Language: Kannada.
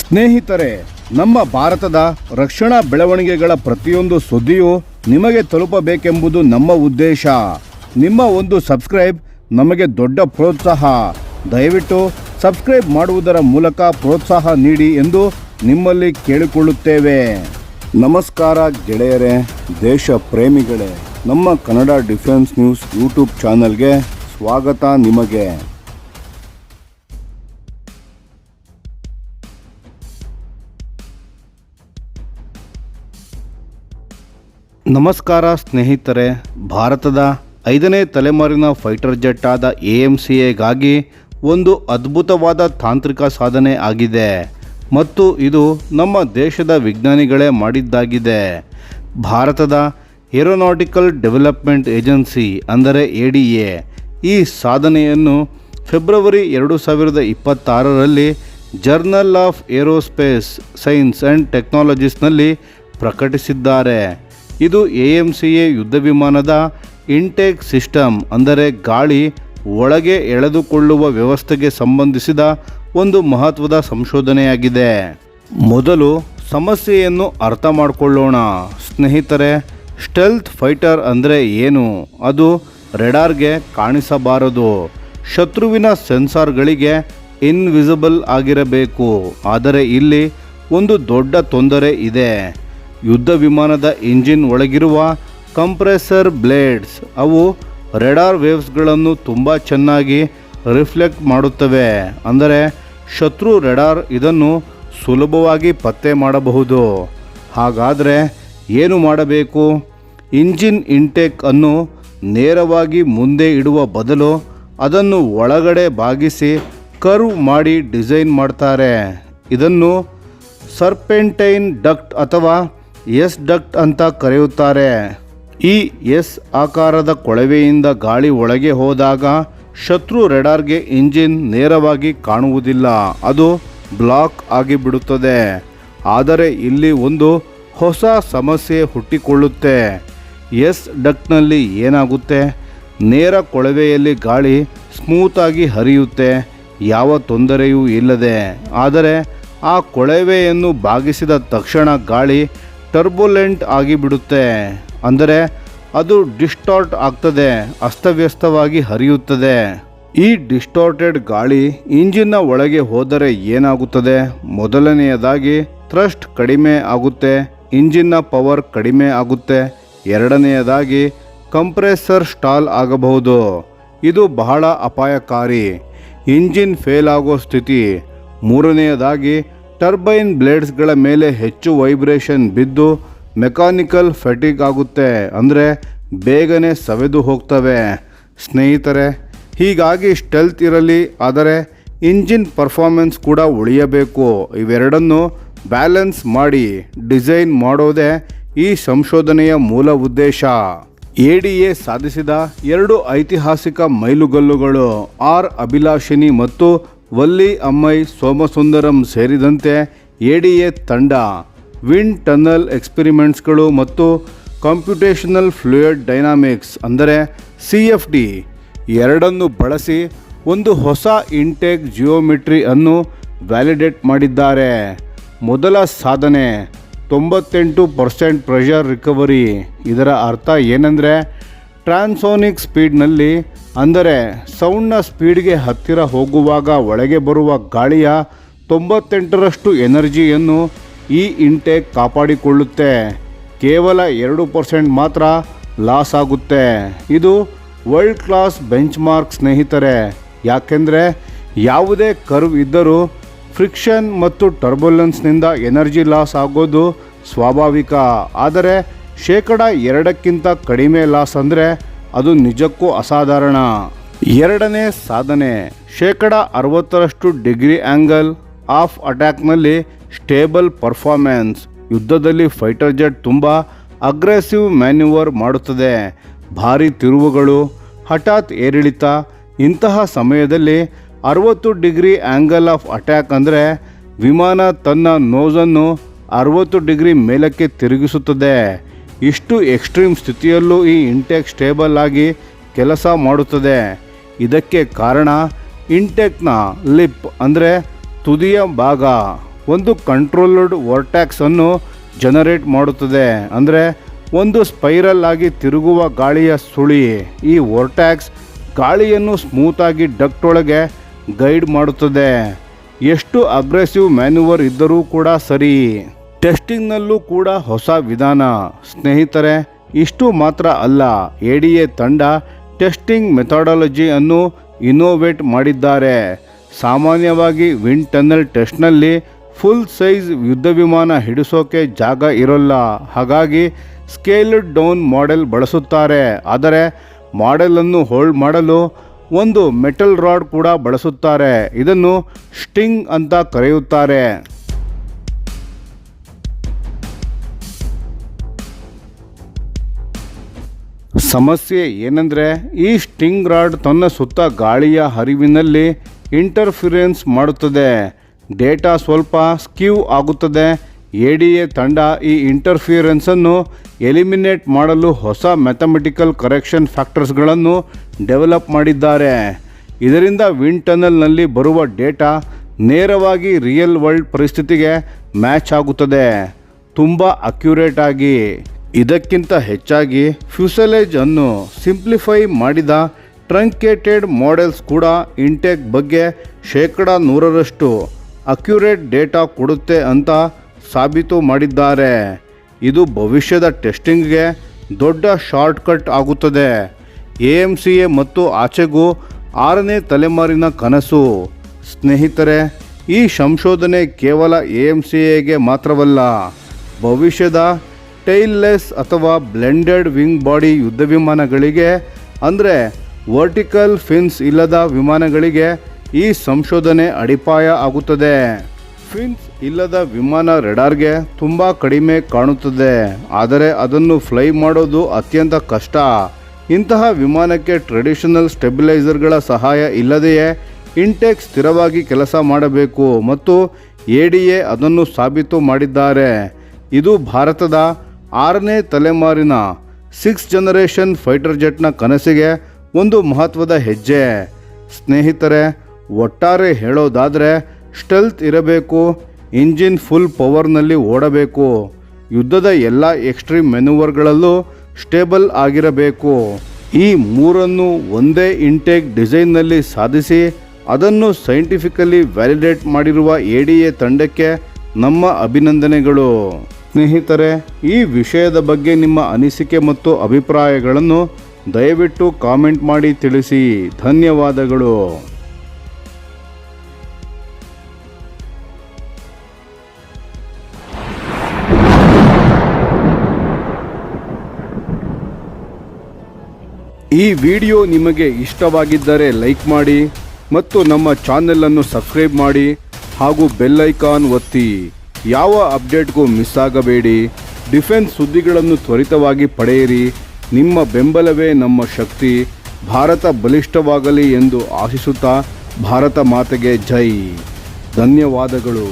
ಸ್ನೇಹಿತರೆ, ನಮ್ಮ ಭಾರತದ ರಕ್ಷಣಾ ಬೆಳವಣಿಗೆಗಳ ಪ್ರತಿಯೊಂದು ಸುದ್ದಿಯೂ ನಿಮಗೆ ತಲುಪಬೇಕೆಂಬುದು ನಮ್ಮ ಉದ್ದೇಶ. ನಿಮ್ಮ ಒಂದು ಸಬ್ಸ್ಕ್ರೈಬ್ ನಮಗೆ ದೊಡ್ಡ ಪ್ರೋತ್ಸಾಹ. ದಯವಿಟ್ಟು ಸಬ್ಸ್ಕ್ರೈಬ್ ಮಾಡುವುದರ ಮೂಲಕ ಪ್ರೋತ್ಸಾಹ ನೀಡಿ ಎಂದು ನಿಮ್ಮಲ್ಲಿ ಕೇಳಿಕೊಳ್ಳುತ್ತೇವೆ. ನಮಸ್ಕಾರ ಗೆಳೆಯರೇ, ದೇಶ ಪ್ರೇಮಿಗಳೇ, ನಮ್ಮ ಕನ್ನಡ ಡಿಫೆನ್ಸ್ ನ್ಯೂಸ್ ಯೂಟ್ಯೂಬ್ ಚಾನಲ್ಗೆ ಸ್ವಾಗತ ನಿಮಗೆ. ನಮಸ್ಕಾರ ಸ್ನೇಹಿತರೆ, ಭಾರತದ 5ನೇ ತಲೆಮಾರಿನ ಫೈಟರ್ ಜೆಟ್ ಆದ AMCAಗಾಗಿ ಒಂದು ಅದ್ಭುತವಾದ ತಾಂತ್ರಿಕ ಸಾಧನೆ ಆಗಿದೆ ಮತ್ತು ಇದು ನಮ್ಮ ದೇಶದ ವಿಜ್ಞಾನಿಗಳೇ ಮಾಡಿದ್ದಾಗಿದೆ. ಭಾರತದ ಏರೋನಾಟಿಕಲ್ ಡೆವಲಪ್ಮೆಂಟ್ ಏಜೆನ್ಸಿ ಅಂದರೆ ADA ಈ ಸಾಧನೆಯನ್ನು ಫೆಬ್ರವರಿ 2026ರಲ್ಲಿ journal of aerospace science and ಟೆಕ್ನಾಲಜೀಸ್ನಲ್ಲಿ ಪ್ರಕಟಿಸಿದ್ದಾರೆ. ಇದು AMCA ಯುದ್ಧ ವಿಮಾನದ ಇಂಟೇಕ್ ಸಿಸ್ಟಮ್ ಅಂದರೆ ಗಾಳಿ ಒಳಗೆ ಎಳೆದುಕೊಳ್ಳುವ ವ್ಯವಸ್ಥೆಗೆ ಸಂಬಂಧಿಸಿದ ಒಂದು ಮಹತ್ವದ ಸಂಶೋಧನೆಯಾಗಿದೆ. ಮೊದಲು ಸಮಸ್ಯೆಯನ್ನು ಅರ್ಥ ಮಾಡಿಕೊಳ್ಳೋಣ ಸ್ನೇಹಿತರೆ. ಸ್ಟೆಲ್ತ್ ಫೈಟರ್ ಅಂದರೆ ಏನು? ಅದು ರೆಡಾರ್ಗೆ ಕಾಣಿಸಬಾರದು, ಶತ್ರುವಿನ ಸೆನ್ಸಾರ್ಗಳಿಗೆ ಇನ್ವಿಸಿಬಲ್ ಆಗಿರಬೇಕು. ಆದರೆ ಇಲ್ಲಿ ಒಂದು ದೊಡ್ಡ ತೊಂದರೆ ಇದೆ. ಯುದ್ಧ ವಿಮಾನದ ಇಂಜಿನ್ ಒಳಗಿರುವ ಕಂಪ್ರೆಸರ್ ಬ್ಲೇಡ್ಸ್ ಅವು ರೆಡಾರ್ ವೇವ್ಸ್ಗಳನ್ನು ತುಂಬ ಚೆನ್ನಾಗಿ ರಿಫ್ಲೆಕ್ಟ್ ಮಾಡುತ್ತವೆ. ಅಂದರೆ ಶತ್ರು ರೆಡಾರ್ ಇದನ್ನು ಸುಲಭವಾಗಿ ಪತ್ತೆ ಮಾಡಬಹುದು. ಹಾಗಾದರೆ ಏನು ಮಾಡಬೇಕು? ಇಂಜಿನ್ ಇಂಟೇಕ್ ಅನ್ನು ನೇರವಾಗಿ ಮುಂದೆ ಇಡುವ ಬದಲು ಅದನ್ನು ಒಳಗಡೆ ಬಾಗಿಸಿ ಕರ್ವ್ ಮಾಡಿ ಡಿಸೈನ್ ಮಾಡ್ತಾರೆ. ಇದನ್ನು ಸರ್ಪೆಂಟೈನ್ ಡಕ್ಟ್ ಅಥವಾ ಎಸ್ ಡಕ್ಟ್ ಅಂತ ಕರೆಯುತ್ತಾರೆ. ಈ ಎಸ್ ಆಕಾರದ ಕೊಳವೆಯಿಂದ ಗಾಳಿ ಒಳಗೆ ಹೋದಾಗ ಶತ್ರು ರೆಡಾರ್ಗೆ ಇಂಜಿನ್ ನೇರವಾಗಿ ಕಾಣುವುದಿಲ್ಲ, ಅದು ಬ್ಲಾಕ್ ಆಗಿಬಿಡುತ್ತದೆ. ಆದರೆ ಇಲ್ಲಿ ಒಂದು ಹೊಸ ಸಮಸ್ಯೆ ಹುಟ್ಟಿಕೊಳ್ಳುತ್ತೆ. ಎಸ್ ಡಕ್ಟ್ನಲ್ಲಿ ಏನಾಗುತ್ತೆ? ನೇರ ಕೊಳವೆಯಲ್ಲಿ ಗಾಳಿ ಸ್ಮೂತಾಗಿ ಹರಿಯುತ್ತೆ, ಯಾವ ತೊಂದರೆಯೂ ಇಲ್ಲದೆ. ಆದರೆ ಆ ಕೊಳವೆಯನ್ನು ಬಾಗಿಸಿದ ತಕ್ಷಣ ಗಾಳಿ ಟರ್ಬುಲೆಂಟ್ ಆಗಿಬಿಡುತ್ತೆ. ಅಂದರೆ ಅದು ಡಿಸ್ಟಾರ್ಟ್ ಆಗ್ತದೆ, ಅಸ್ತವ್ಯಸ್ತವಾಗಿ ಹರಿಯುತ್ತದೆ. ಈ ಡಿಸ್ಟಾರ್ಟೆಡ್ ಗಾಳಿ ಇಂಜಿನ್ನ ಒಳಗೆ ಹೋದರೆ ಏನಾಗುತ್ತದೆ? ಮೊದಲನೆಯದಾಗಿ ಥ್ರಸ್ಟ್ ಕಡಿಮೆ ಆಗುತ್ತೆ, ಇಂಜಿನ್ನ ಪವರ್ ಕಡಿಮೆ ಆಗುತ್ತೆ. ಎರಡನೆಯದಾಗಿ ಕಂಪ್ರೆಸರ್ ಸ್ಟಾಲ್ ಆಗಬಹುದು, ಇದು ಬಹಳ ಅಪಾಯಕಾರಿ, ಇಂಜಿನ್ ಫೇಲ್ ಆಗೋ ಸ್ಥಿತಿ. ಮೂರನೆಯದಾಗಿ ಟರ್ಬೈನ್ ಬ್ಲೇಡ್ಸ್ಗಳ ಮೇಲೆ ಹೆಚ್ಚು ವೈಬ್ರೇಷನ್ ಬಿದ್ದು ಮೆಕ್ಯಾನಿಕಲ್ ಫೆಟಿಗ್ ಆಗುತ್ತೆ, ಅಂದರೆ ಬೇಗನೆ ಸವೆದು ಹೋಗ್ತವೆ. ಸ್ನೇಹಿತರೆ, ಹೀಗಾಗಿ ಸ್ಟೆಲ್ತ್ ಇರಲಿ, ಆದರೆ ಇಂಜಿನ್ ಪರ್ಫಾರ್ಮೆನ್ಸ್ ಕೂಡ ಉಳಿಯಬೇಕು. ಇವೆರಡನ್ನು ಬ್ಯಾಲೆನ್ಸ್ ಮಾಡಿ ಡಿಸೈನ್ ಮಾಡೋದೇ ಈ ಸಂಶೋಧನೆಯ ಮೂಲ ಉದ್ದೇಶ. ADA ಸಾಧಿಸಿದ 2 ಐತಿಹಾಸಿಕ ಮೈಲುಗಲ್ಲುಗಳು ಆರ್ ಅಭಿಲಾಷಿನಿ ಮತ್ತು ವಲ್ಲಿ ಅಮ್ಮೈ ಸೋಮಸುಂದರಂ ಸೇರಿದಂತೆ ADA ತಂಡ ವಿಂಡ್ ಟನಲ್ ಎಕ್ಸ್ಪೆರಿಮೆಂಟ್ಸ್ಗಳು ಮತ್ತು ಕಂಪ್ಯೂಟೇಷನಲ್ ಫ್ಲೂಯಿಡ್ ಡೈನಾಮಿಕ್ಸ್ ಅಂದರೆ CFD ಎರಡನ್ನು ಬಳಸಿ ಒಂದು ಹೊಸ ಇಂಟೇಕ್ ಜಿಯೋಮೆಟ್ರಿ ಅನ್ನು ವ್ಯಾಲಿಡೇಟ್ ಮಾಡಿದ್ದಾರೆ. ಮೊದಲ ಸಾಧನೆ 98% ಪ್ರೆಷರ್ ರಿಕವರಿ. ಇದರ ಅರ್ಥ ಏನೆಂದರೆ ಟ್ರಾನ್ಸೋನಿಕ್ ಸ್ಪೀಡ್ನಲ್ಲಿ, ಅಂದರೆ ಸೌಂಡ್ನ ಸ್ಪೀಡ್ಗೆ ಹತ್ತಿರ ಹೋಗುವಾಗ ಒಳಗೆ ಬರುವ ಗಾಳಿಯ 98ರಷ್ಟು ಎನರ್ಜಿಯನ್ನು ಈ ಇಂಟೇಕ್ ಕಾಪಾಡಿಕೊಳ್ಳುತ್ತೆ. ಕೇವಲ 2% ಮಾತ್ರ ಲಾಸ್ ಆಗುತ್ತೆ. ಇದು ವರ್ಲ್ಡ್ ಕ್ಲಾಸ್ ಬೆಂಚ್ ಮಾರ್ಕ್ ಸ್ನೇಹಿತರೆ. ಯಾಕೆಂದರೆ ಯಾವುದೇ ಕರ್ವ್ ಇದ್ದರೂ ಫ್ರಿಕ್ಷನ್ ಮತ್ತು ಟರ್ಬುಲೆನ್ಸ್ನಿಂದ ಎನರ್ಜಿ ಲಾಸ್ ಆಗೋದು ಸ್ವಾಭಾವಿಕ. ಆದರೆ 2% ಕಡಿಮೆ ಲಾಸ್ ಅಂದರೆ ಅದು ನಿಜಕ್ಕೂ ಅಸಾಧಾರಣ. ಎರಡನೇ ಸಾಧನೆ 60% ಡಿಗ್ರಿ ಆ್ಯಂಗಲ್ ಆಫ್ ಅಟ್ಯಾಕ್ನಲ್ಲಿ ಸ್ಟೇಬಲ್ ಪರ್ಫಾರ್ಮೆನ್ಸ್. ಯುದ್ಧದಲ್ಲಿ ಫೈಟರ್ ಜೆಟ್ ತುಂಬ ಅಗ್ರೆಸಿವ್ ಮ್ಯಾನ್ಯೂವರ್ ಮಾಡುತ್ತದೆ. ಭಾರಿ ತಿರುವುಗಳು, ಹಠಾತ್ ಏರಿಳಿತ, ಇಂತಹ ಸಮಯದಲ್ಲಿ 60 ಡಿಗ್ರಿ ಆ್ಯಂಗಲ್ ಆಫ್ ಅಟ್ಯಾಕ್ ಅಂದರೆ ವಿಮಾನ ತನ್ನ ನೋಸನ್ನು 60 ಡಿಗ್ರಿ ಮೇಲಕ್ಕೆ ತಿರುಗಿಸುತ್ತದೆ. ಇಷ್ಟು ಎಕ್ಸ್ಟ್ರೀಮ್ ಸ್ಥಿತಿಯಲ್ಲೂ ಈ ಇಂಟೇಕ್ ಸ್ಟೇಬಲ್ ಆಗಿ ಕೆಲಸ ಮಾಡುತ್ತದೆ. ಇದಕ್ಕೆ ಕಾರಣ ಇಂಟೇಕ್ನ ಲಿಪ್ ಅಂದರೆ ತುದಿಯ ಭಾಗ ಒಂದು ಕಂಟ್ರೋಲ್ಡ್ ವರ್ಟ್ಯಾಕ್ಸ್ ಅನ್ನು ಜನರೇಟ್ ಮಾಡುತ್ತದೆ. ಅಂದರೆ ಒಂದು ಸ್ಪೈರಲ್ ಆಗಿ ತಿರುಗುವ ಗಾಳಿಯ ಸುಳಿ. ಈ ವರ್ಟ್ಯಾಕ್ಸ್ ಗಾಳಿಯನ್ನು ಸ್ಮೂತಾಗಿ ಡಕ್ಟ್ ಒಳಗೆ ಗೈಡ್ ಮಾಡುತ್ತದೆ. ಎಷ್ಟು ಅಗ್ರೆಸಿವ್ ಮ್ಯಾನ್ಯೂವರ್ ಇದ್ದರೂ ಕೂಡ ಸರಿ. ಟೆಸ್ಟಿಂಗ್ನಲ್ಲೂ ಕೂಡ ಹೊಸ ವಿಧಾನ. ಸ್ನೇಹಿತರೆ, ಇಷ್ಟು ಮಾತ್ರ ಅಲ್ಲ, ADA ತಂಡ ಟೆಸ್ಟಿಂಗ್ ಮೆಥಾಡಾಲಜಿ ಅನ್ನು ಇನೋವೇಟ್ ಮಾಡಿದ್ದಾರೆ. ಸಾಮಾನ್ಯವಾಗಿ ವಿಂಡ್ ಟನಲ್ ಟೆಸ್ಟ್ನಲ್ಲಿ ಫುಲ್ ಸೈಜ್ ಯುದ್ಧ ವಿಮಾನ ಹಿಡಿಸೋಕೆ ಜಾಗ ಇರೋಲ್ಲ. ಹಾಗಾಗಿ ಸ್ಕೇಲ್ಡ್ ಡೌನ್ ಮಾಡೆಲ್ ಬಳಸುತ್ತಾರೆ. ಆದರೆ ಮಾಡೆಲನ್ನು ಹೋಲ್ಡ್ ಮಾಡಲು ಒಂದು ಮೆಟಲ್ ರಾಡ್ ಕೂಡ ಬಳಸುತ್ತಾರೆ. ಇದನ್ನು ಸ್ಟಿಂಗ್ ಅಂತ ಕರೆಯುತ್ತಾರೆ. ಸಮಸ್ಯೆ ಏನೆಂದರೆ ಈ ಸ್ಟಿಂಗ್ ರಾಡ್ ತನ್ನ ಸುತ್ತ ಗಾಳಿಯ ಹರಿವಿನಲ್ಲಿ ಇಂಟರ್ಫಿರೆನ್ಸ್ ಮಾಡುತ್ತದೆ. ಡೇಟಾ ಸ್ವಲ್ಪ ಸ್ಕ್ಯೂ ಆಗುತ್ತದೆ. ADA ತಂಡ ಈ ಇಂಟರ್ಫಿರೆನ್ಸನ್ನು ಎಲಿಮಿನೇಟ್ ಮಾಡಲು ಹೊಸ ಮ್ಯಾಥಮೆಟಿಕಲ್ ಕರೆಕ್ಷನ್ ಫ್ಯಾಕ್ಟರ್ಸ್ಗಳನ್ನು ಡೆವಲಪ್ ಮಾಡಿದ್ದಾರೆ. ಇದರಿಂದ ವಿಂಡ್ ಟನಲ್ನಲ್ಲಿ ಬರುವ ಡೇಟಾ ನೇರವಾಗಿ ರಿಯಲ್ ವರ್ಲ್ಡ್ ಪರಿಸ್ಥಿತಿಗೆ ಮ್ಯಾಚ್ ಆಗುತ್ತದೆ, ತುಂಬ ಅಕ್ಯುರೇಟ್ ಆಗಿ. ಇದಕ್ಕಿಂತ ಹೆಚ್ಚಾಗಿ ಫ್ಯೂಸಲೇಜ್ ಅನ್ನು ಸಿಂಪ್ಲಿಫೈ ಮಾಡಿದ ಟ್ರಂಕೇಟೆಡ್ ಮಾಡೆಲ್ಸ್ ಕೂಡ ಇಂಟೇಕ್ ಬಗ್ಗೆ 100% ಅಕ್ಯುರೇಟ್ ಡೇಟಾ ಕೊಡುತ್ತೆ ಅಂತ ಸಾಬೀತು ಮಾಡಿದ್ದಾರೆ. ಇದು ಭವಿಷ್ಯದ ಟೆಸ್ಟಿಂಗ್ಗೆ ದೊಡ್ಡ ಶಾರ್ಟ್ಕಟ್ ಆಗುತ್ತದೆ. AMCA ಮತ್ತು ಆಚೆಗೂ 6ನೇ ತಲೆಮಾರಿನ ಕನಸು. ಸ್ನೇಹಿತರೆ, ಈ ಸಂಶೋಧನೆ ಕೇವಲ AMCAಗೆ ಮಾತ್ರವಲ್ಲ, ಭವಿಷ್ಯದ ಟೈಲ್ಲೆಸ್ ಅಥವಾ ಬ್ಲೆಂಡೆಡ್ ವಿಂಗ್ ಬಾಡಿ ಯುದ್ಧ ವಿಮಾನಗಳಿಗೆ, ಅಂದರೆ ವರ್ಟಿಕಲ್ ಫಿನ್ಸ್ ಇಲ್ಲದ ವಿಮಾನಗಳಿಗೆ ಈ ಸಂಶೋಧನೆ ಅಡಿಪಾಯ ಆಗುತ್ತದೆ. ಫಿನ್ಸ್ ಇಲ್ಲದ ವಿಮಾನ ರೆಡಾರ್ಗೆ ತುಂಬ ಕಡಿಮೆ ಕಾಣುತ್ತದೆ, ಆದರೆ ಅದನ್ನು ಫ್ಲೈ ಮಾಡೋದು ಅತ್ಯಂತ ಕಷ್ಟ. ಇಂತಹ ವಿಮಾನಕ್ಕೆ ಟ್ರೆಡಿಷನಲ್ ಸ್ಟೆಬಿಲೈಸರ್ಗಳ ಸಹಾಯ ಇಲ್ಲದೆಯೇ ಇಂಟೇಕ್ ಸ್ಥಿರವಾಗಿ ಕೆಲಸ ಮಾಡಬೇಕು ಮತ್ತು ADA ಅದನ್ನು ಸಾಬೀತು ಮಾಡಿದ್ದಾರೆ. ಇದು ಭಾರತದ 6ನೇ ತಲೆಮಾರಿನ 6th ಜನರೇಷನ್ ಫೈಟರ್ ಜೆಟ್ನ ಕನಸಿಗೆ ಒಂದು ಮಹತ್ವದ ಹೆಜ್ಜೆ. ಸ್ನೇಹಿತರೆ, ಒಟ್ಟಾರೆ ಹೇಳೋದಾದರೆ ಸ್ಟೆಲ್ತ್ ಇರಬೇಕು, ಇಂಜಿನ್ ಫುಲ್ ಪವರ್ನಲ್ಲಿ ಓಡಬೇಕು, ಯುದ್ಧದ ಎಲ್ಲ ಎಕ್ಸ್ಟ್ರೀಮ್ ಮೆನ್ಯೂವರ್ಗಳಲ್ಲೂ ಸ್ಟೇಬಲ್ ಆಗಿರಬೇಕು. ಈ ಮೂರನ್ನು ಒಂದೇ ಇಂಟೇಕ್ ಡಿಸೈನ್ನಲ್ಲಿ ಸಾಧಿಸಿ ಅದನ್ನು ಸೈಂಟಿಫಿಕಲಿ ವ್ಯಾಲಿಡೇಟ್ ಮಾಡಿರುವ ADA ತಂಡಕ್ಕೆ ನಮ್ಮ ಅಭಿನಂದನೆಗಳು. ಸ್ನೇಹಿತರೆ, ಈ ವಿಷಯದ ಬಗ್ಗೆ ನಿಮ್ಮ ಅನಿಸಿಕೆ ಮತ್ತು ಅಭಿಪ್ರಾಯಗಳನ್ನು ದಯವಿಟ್ಟು ಕಾಮೆಂಟ್ ಮಾಡಿ ತಿಳಿಸಿ. ಧನ್ಯವಾದಗಳು. ಈ ವಿಡಿಯೋ ನಿಮಗೆ ಇಷ್ಟವಾಗಿದ್ದರೆ ಲೈಕ್ ಮಾಡಿ ಮತ್ತು ನಮ್ಮ ಚಾನೆಲನ್ನು ಸಬ್ಸ್ಕ್ರೈಬ್ ಮಾಡಿ ಹಾಗೂ ಬೆಲ್ ಐಕಾನ್ ಒತ್ತಿ. ಯಾವ ಅಪ್ಡೇಟ್ಗೂ ಮಿಸ್ ಆಗಬೇಡಿ. ಡಿಫೆನ್ಸ್ ಸುದ್ದಿಗಳನ್ನು ತ್ವರಿತವಾಗಿ ಪಡೆಯಿರಿ. ನಿಮ್ಮ ಬೆಂಬಲವೇ ನಮ್ಮ ಶಕ್ತಿ. ಭಾರತ ಬಲಿಷ್ಠವಾಗಲಿ ಎಂದು ಆಶಿಸುತ್ತಾ ಭಾರತ ಮಾತೆಗೆ ಜೈ. ಧನ್ಯವಾದಗಳು.